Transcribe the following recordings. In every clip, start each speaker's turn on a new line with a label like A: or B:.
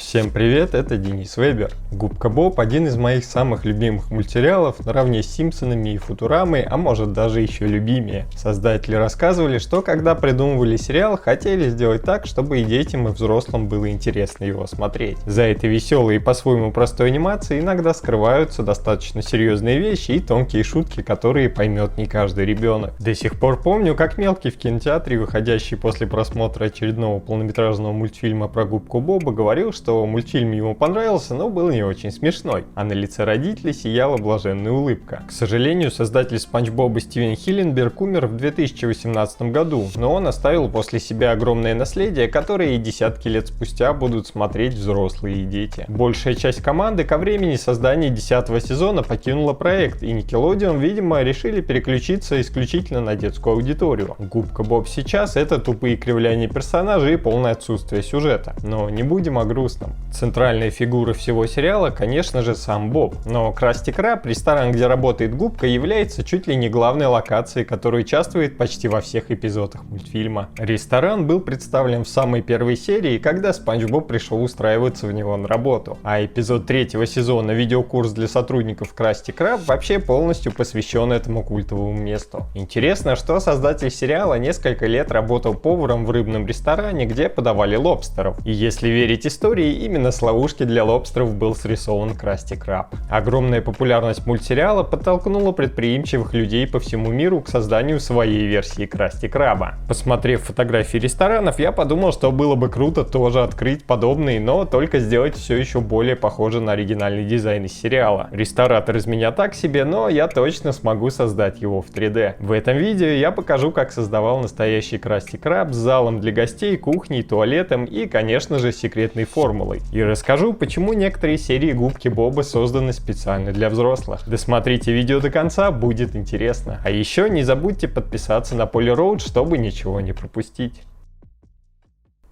A: Всем привет, это Денис Вебер. Губка Боб — один из моих самых любимых мультсериалов, наравне с Симпсонами и Футурамой, а может даже еще любимее. Создатели рассказывали, что когда придумывали сериал, хотели сделать так, чтобы и детям, и взрослым было интересно его смотреть. За этой веселой и по-своему простой анимацией иногда скрываются достаточно серьезные вещи и тонкие шутки, которые поймет не каждый ребенок. До сих пор помню, как мелкий в кинотеатре, выходящий после просмотра очередного полнометражного мультфильма про Губку Боба, говорил, что мультфильм ему понравился, но был не очень смешной, а на лице родителей сияла блаженная улыбка. К сожалению, создатель Спанч Боба Стивен Хилленберг умер в 2018 году, но он оставил после себя огромное наследие, которое и десятки лет спустя будут смотреть взрослые и дети. Большая часть команды ко времени создания 10-го сезона покинула проект, и Nickelodeon, видимо, решили переключиться исключительно на детскую аудиторию. Губка Боб сейчас — это тупые кривляния персонажей и полное отсутствие сюжета. Но не будем о грустном. Центральная фигура всего сериала, конечно же, сам Боб, но Красти Краб, ресторан, где работает Губка, является чуть ли не главной локацией, которая участвует почти во всех эпизодах мультфильма. Ресторан был представлен в самой первой серии, когда Спанч Боб пришел устраиваться в него на работу, а эпизод 3-го сезона «Видеокурс для сотрудников Красти Краб» вообще полностью посвящен этому культовому месту. Интересно, что создатель сериала несколько лет работал поваром в рыбном ресторане, где подавали лобстеров, и если верить истории, именно с ловушки для лобстеров был срисован Красти Краб. Огромная популярность мультсериала подтолкнула предприимчивых людей по всему миру к созданию своей версии Красти Краба. Посмотрев фотографии ресторанов, я подумал, что было бы круто тоже открыть подобный, но только сделать все еще более похоже на оригинальный дизайн из сериала. Ресторатор из меня так себе, но я точно смогу создать его в 3D. В этом видео я покажу, как создавал настоящий Красти Краб с залом для гостей, кухней, туалетом и, конечно же, секретной формулой. И расскажу, почему некоторые серии Губки Боба созданы специально для взрослых. Досмотрите видео до конца, будет интересно. А еще не забудьте подписаться на Poly Road, чтобы ничего не пропустить.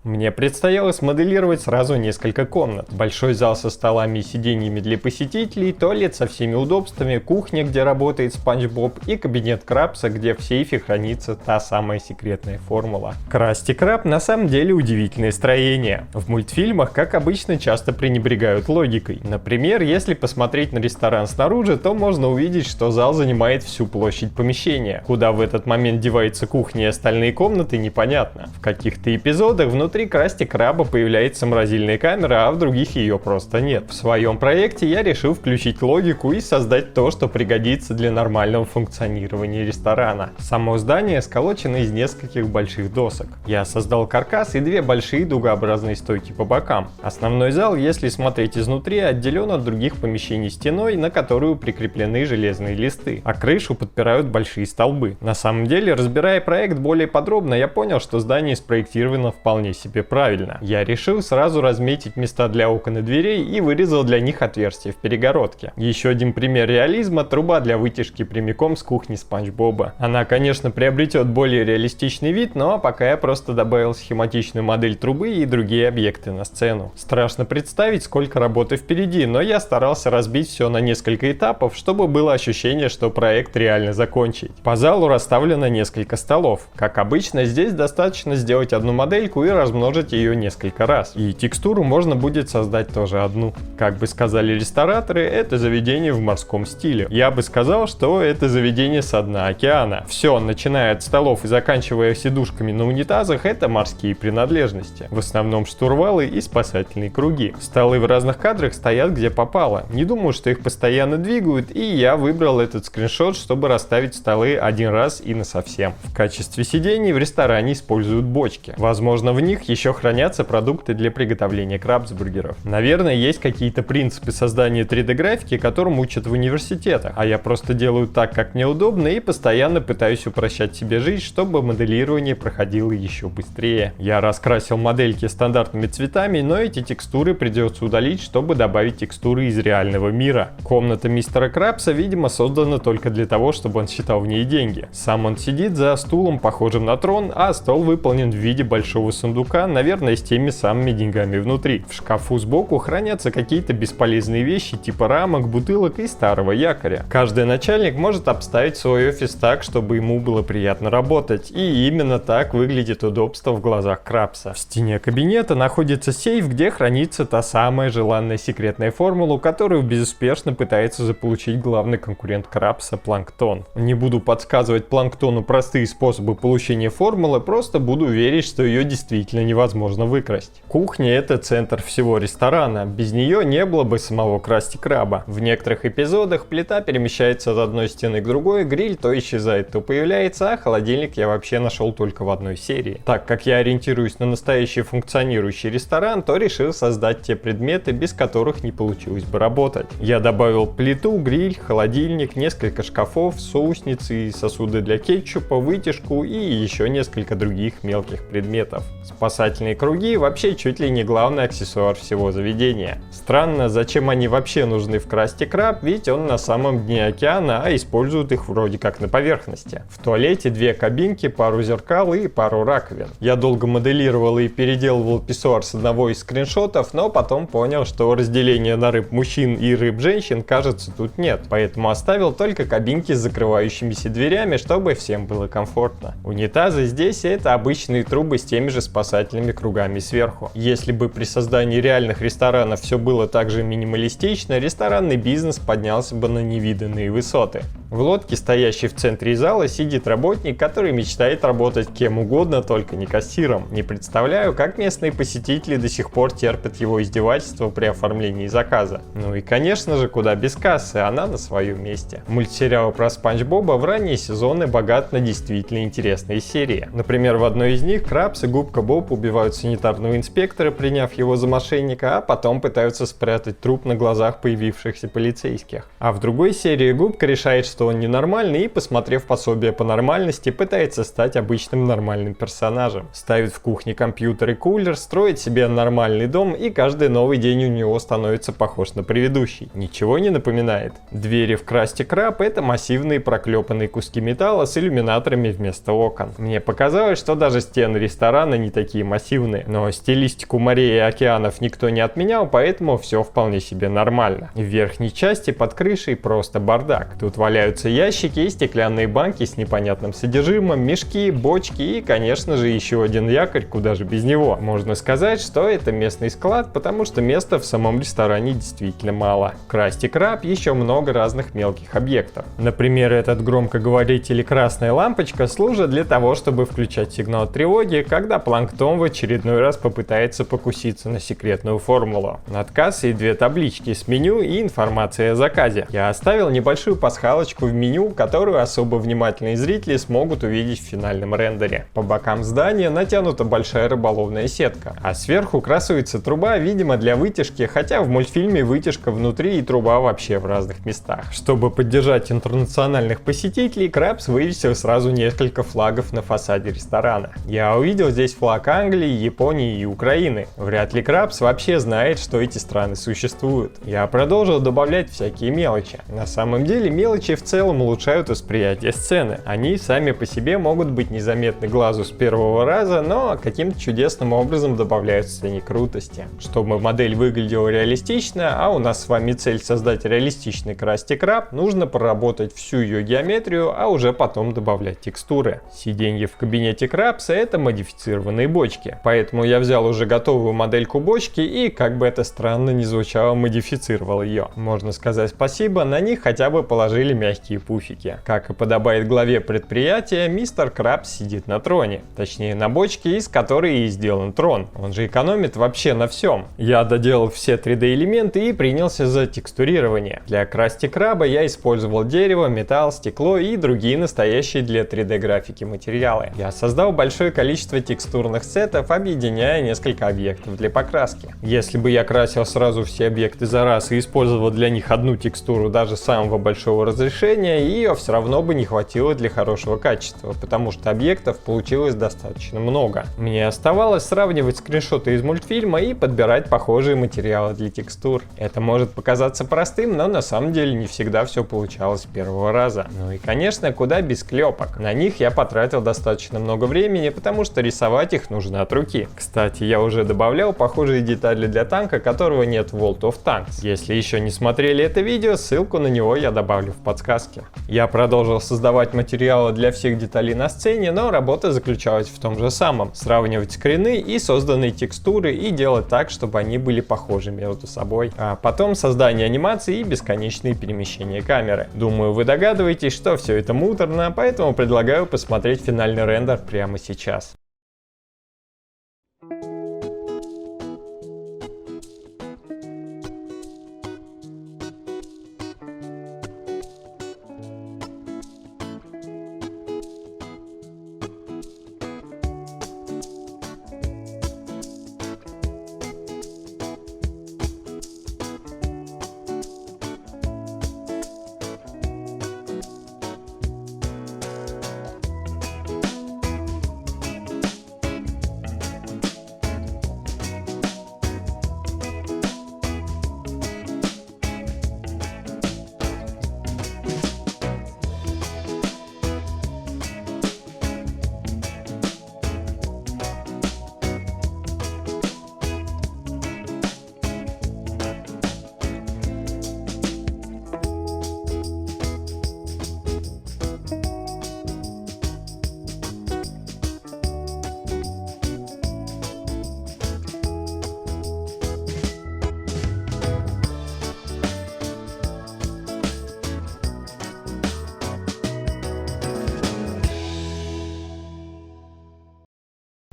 A: Мне предстояло смоделировать сразу несколько комнат. Большой зал со столами и сиденьями для посетителей, туалет со всеми удобствами, кухня, где работает Спанч Боб, и кабинет Крабса, где в сейфе хранится та самая секретная формула. Красти Краб на самом деле удивительное строение. В мультфильмах, как обычно, часто пренебрегают логикой. Например, если посмотреть на ресторан снаружи, то можно увидеть, что зал занимает всю площадь помещения. Куда в этот момент девается кухня и остальные комнаты, непонятно. В каких-то эпизодах внутри Красти Краба появляется морозильная камера, а в других ее просто нет. В своем проекте я решил включить логику и создать то, что пригодится для нормального функционирования ресторана. Само здание сколочено из нескольких больших досок. Я создал каркас и две большие дугообразные стойки по бокам. Основной зал, если смотреть изнутри, отделен от других помещений стеной, на которую прикреплены железные листы, а крышу подпирают большие столбы. На самом деле, разбирая проект более подробно, я понял, что здание спроектировано вполне себе правильно. Я решил сразу разметить места для окон и дверей и вырезал для них отверстия в перегородке. Еще один пример реализма — труба для вытяжки прямиком с кухни Спанч Боба. Она, конечно, приобретет более реалистичный вид, но пока я просто добавил схематичную модель трубы и другие объекты на сцену. Страшно представить, сколько работы впереди, но я старался разбить все на несколько этапов, чтобы было ощущение, что проект реально закончить. По залу расставлено несколько столов. Как обычно, здесь достаточно сделать одну модельку и размножить ее несколько раз. И текстуру можно будет создать тоже одну. Как бы сказали рестораторы, это заведение в морском стиле. Я бы сказал, что это заведение со дна океана. Все, начиная от столов и заканчивая сидушками на унитазах, это морские принадлежности. В основном штурвалы и спасательные круги. Столы в разных кадрах стоят где попало. Не думаю, что их постоянно двигают, и я выбрал этот скриншот, чтобы расставить столы один раз и насовсем. В качестве сидений в ресторане используют бочки. Возможно, в них еще хранятся продукты для приготовления крабсбургеров. Наверное, есть какие-то принципы создания 3D-графики, которым учат в университетах, а я просто делаю так, как мне удобно, и постоянно пытаюсь упрощать себе жизнь, чтобы моделирование проходило еще быстрее. Я раскрасил модельки стандартными цветами, но эти текстуры придется удалить, чтобы добавить текстуры из реального мира. Комната мистера Крабса, видимо, создана только для того, чтобы он считал в ней деньги. Сам он сидит за стулом, похожим на трон, а стол выполнен в виде большого сундука, сундука, наверное, с теми самыми деньгами внутри. В шкафу сбоку хранятся какие-то бесполезные вещи типа рамок, бутылок и старого якоря. Каждый начальник может обставить свой офис так, чтобы ему было приятно работать, и именно так выглядит удобство в глазах Крабса. В стене кабинета находится сейф, где хранится та самая желанная секретная формула, которую безуспешно пытается заполучить главный конкурент Крабса — Планктон. Не буду подсказывать Планктону простые способы получения формулы, просто буду верить, что ее действительно невозможно выкрасть. Кухня — это центр всего ресторана, без нее не было бы самого Красти Краба. В некоторых эпизодах плита перемещается от одной стены к другой, гриль то исчезает, то появляется, а холодильник я вообще нашел только в одной серии. Так как я ориентируюсь на настоящий функционирующий ресторан, то решил создать те предметы, без которых не получилось бы работать. Я добавил плиту, гриль, холодильник, несколько шкафов, соусницы и сосуды для кетчупа, вытяжку и еще несколько других мелких предметов. Спасательные круги вообще чуть ли не главный аксессуар всего заведения. Странно, зачем они вообще нужны в Красти Краб, ведь он на самом дне океана, а используют их вроде как на поверхности. В туалете 2 кабинки, пару зеркал и пару раковин. Я долго моделировал и переделывал писсуар с одного из скриншотов, но потом понял, что разделения на рыб мужчин и рыб женщин, кажется, тут нет. Поэтому оставил только кабинки с закрывающимися дверями, чтобы всем было комфортно. Унитазы здесь — это обычные трубы с теми же спасательными кругами сверху. Если бы при создании реальных ресторанов все было так же минималистично, ресторанный бизнес поднялся бы на невиданные высоты. В лодке, стоящей в центре зала, сидит работник, который мечтает работать кем угодно, только не кассиром. Не представляю, как местные посетители до сих пор терпят его издевательства при оформлении заказа. Ну и конечно же, куда без кассы, она на своем месте. Мультсериал про Спанч Боба в ранние сезоны богат на действительно интересные серии. Например, в одной из них Крабс и Губка Боб убивают санитарного инспектора, приняв его за мошенника, а потом пытаются спрятать труп на глазах появившихся полицейских. А в другой серии Губка решает, что он ненормальный, и, посмотрев пособие по нормальности, пытается стать обычным нормальным персонажем. Ставит в кухне компьютер и кулер, строит себе нормальный дом, и каждый новый день у него становится похож на предыдущий. Ничего не напоминает? Двери в Красти Краб — это массивные проклепанные куски металла с иллюминаторами вместо окон. Мне показалось, что даже стены ресторана не такие массивные, но стилистику морей и океанов никто не отменял, поэтому все вполне себе нормально. В верхней части под крышей просто бардак. Тут валяются ящики и стеклянные банки с непонятным содержимым, мешки, бочки и, конечно же, еще один якорь, куда же без него. Можно сказать, что это местный склад, потому что места в самом ресторане действительно мало. В Красти Краб еще много разных мелких объектов. Например, этот громкоговоритель и красная лампочка служат для того, чтобы включать сигнал тревоги, когда Планктон в очередной раз попытается покуситься на секретную формулу. Над кассой 2 таблички с меню и информацией о заказе. Я оставил небольшую пасхалочку в меню, которую особо внимательные зрители смогут увидеть в финальном рендере. По бокам здания натянута большая рыболовная сетка, а сверху красуется труба, видимо, для вытяжки, хотя в мультфильме вытяжка внутри и труба вообще в разных местах. Чтобы поддержать интернациональных посетителей, Крабс вывесил сразу несколько флагов на фасаде ресторана. Я увидел здесь флаг Англии, Японии и Украины. Вряд ли Крабс вообще знает, что эти страны существуют. Я продолжил добавлять всякие мелочи. На самом деле мелочи в целом улучшают восприятие сцены. Они сами по себе могут быть незаметны глазу с первого раза, но каким-то чудесным образом добавляют сцене крутости. Чтобы модель выглядела реалистично, а у нас с вами цель создать реалистичный Красти Краб, нужно проработать всю ее геометрию, а уже потом добавлять текстуры. Сиденье в кабинете Крабса — это модифицированные бочки, поэтому я взял уже готовую модельку бочки и, как бы это странно ни звучало, модифицировал ее. Можно сказать спасибо, на них хотя бы положили мягкие пуфики. Как и подобает главе предприятия, мистер Крабс сидит на троне, точнее на бочке, из которой и сделан трон. Он же экономит вообще на всем. Я доделал все 3D элементы и принялся за текстурирование. Для Красти Краба я использовал дерево, металл, стекло и другие настоящие для 3D графики материалы. Я создал большое количество текстурных сетов, объединяя несколько объектов для покраски. Если бы я красил сразу все объекты за раз и использовал для них одну текстуру даже самого большого разрешения, разрешения, и ее все равно бы не хватило для хорошего качества, потому что объектов получилось достаточно много. Мне оставалось сравнивать скриншоты из мультфильма и подбирать похожие материалы для текстур. Это может показаться простым, но на самом деле не всегда все получалось с первого раза. Ну и конечно, куда без клепок. На них я потратил достаточно много времени, потому что рисовать их нужно от руки. Кстати, я уже добавлял похожие детали для танка, которого нет в World of Tanks. Если еще не смотрели это видео, ссылку на него я добавлю в подсказке. Я продолжил создавать материалы для всех деталей на сцене, но работа заключалась в том же самом. Сравнивать скрины и созданные текстуры и делать так, чтобы они были похожи между собой. А потом создание анимации и бесконечные перемещения камеры. Думаю, вы догадываетесь, что все это муторно, поэтому предлагаю посмотреть финальный рендер прямо сейчас.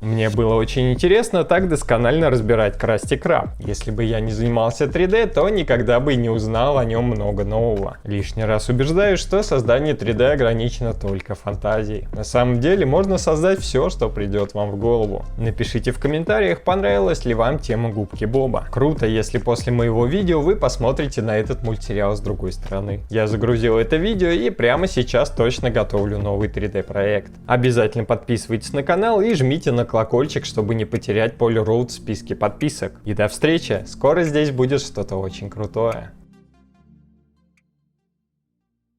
A: Мне было очень интересно так досконально разбирать Krusty Krab. Если бы я не занимался 3D, то никогда бы и не узнал о нем много нового. Лишний раз убеждаюсь, что создание 3D ограничено только фантазией. На самом деле можно создать все, что придет вам в голову. Напишите в комментариях, понравилась ли вам тема Губки Боба. Круто, если после моего видео вы посмотрите на этот мультсериал с другой стороны. Я загрузил это видео и прямо сейчас точно готовлю новый 3D проект. Обязательно подписывайтесь на канал и жмите на колокольчик, чтобы не потерять Poly Road в списке подписок. И до встречи! Скоро здесь будет что-то очень крутое.